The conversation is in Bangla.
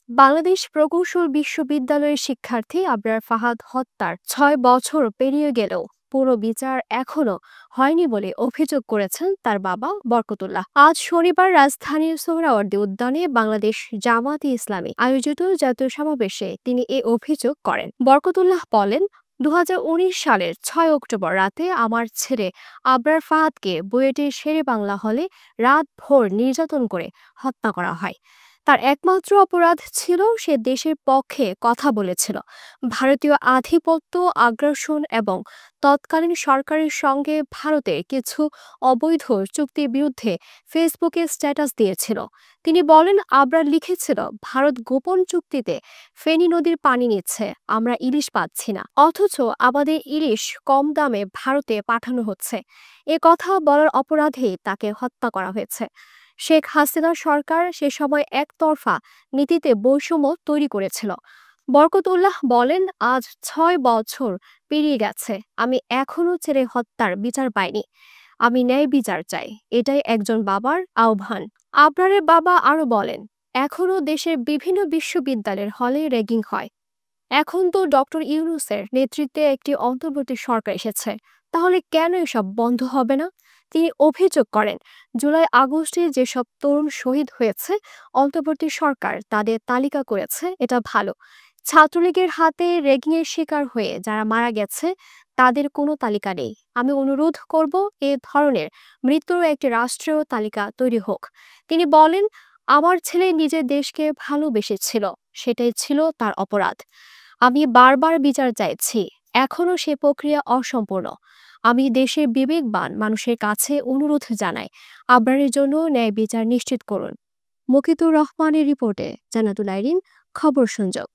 বাংলাদেশ প্রকৌশল বিশ্ববিদ্যালয়ের শিক্ষার্থী আবরার ফাহাদ হত্যার ৬ বছর পেরিয়ে গেলেও পুরো বিচার এখনো হয়নি বলে অভিযোগ করেছেন তার বাবা বরকতুল্লাহ। আজ শনিবার রাজধানীর সোহরাওয়ার্দী উদ্যানে বাংলাদেশ জামায়াতে ইসলামী আয়োজিত জাতীয় সমাবেশে তিনি এ অভিযোগ করেন। বরকতুল্লাহ বলেন, ২০১৯ সালের ৬ অক্টোবর রাতে আমার ছেলে আবরার ফাহাদকে বুয়েটের শেরেবাংলা হলে রাতভর নির্যাতন করে হত্যা করা হয়। তার একমাত্র অপরাধ ছিল সে দেশের পক্ষে কথা বলেছিল। ভারতীয় আধিপত্য, আগ্রাসন এবং তৎকালীন সরকারের সঙ্গে ভারতের কিছু অবৈধ চুক্তির বিরুদ্ধে ফেসবুকে স্ট্যাটাস দিয়েছিল। তিনি বলেন, আবরার লিখেছিল, ভারত গোপন চুক্তিতে ফেনী নদীর পানি নিচ্ছে, আমরা ইলিশ পাচ্ছি না, অথচ আমাদের ইলিশ কম দামে ভারতে পাঠানো হচ্ছে। এ কথা বলার অপরাধেই তাকে হত্যা করা হয়েছে। শেখ হাসিনা সরকার সে সময় একতরফা নীতিতে বৈষম্য তৈরি করেছিল। বরকতুল্লাহ বলেন, আজ ৬ বছর পেরিয়ে গেছে, আমি এখনো ছেলে হত্যার বিচার পাইনি। আমি ন্যায় বিচার চাই, এটাই একজন বাবার আহ্বান। আবরারের বাবা আরো বলেন, এখনো দেশের বিভিন্ন বিশ্ববিদ্যালয়ের হলে র্যাগিং হয়। এখন তো ডক্টর ইউনূসের নেতৃত্বে একটি অন্তর্বর্তী সরকার এসেছে, তাহলে কেন এসব বন্ধ হবে না? তিনি অভিযোগ করেন, জুলাই আগস্টে যেসব তরুণ শহীদ হয়েছে অন্তর্বর্তী সরকার তাদের তালিকা করেছে, এটা ভালো। ছাত্রলীগের হাতে র্যাগিংয়ের শিকার হয়ে যারা মারা গেছে তাদের কোনো তালিকা নেই। আমি অনুরোধ করব, এ ধরনের মৃত্যুর একটি রাষ্ট্রীয় তালিকা তৈরি হোক। তিনি বলেন, আমার ছেলে নিজের দেশকে ভালোবেসেছিল, সেটাই ছিল তার অপরাধ। আমি বারবার বিচার চাইছি, এখনো সে প্রক্রিয়া অসম্পূর্ণ। আমি দেশের বিবেকবান মানুষের কাছে অনুরোধ জানাই, আবরারের জন্য ন্যায় বিচার নিশ্চিত করুন। মুকিতুর রহমানের রিপোর্টে জান্নাতুল আইরিন, খবর সংযোগ।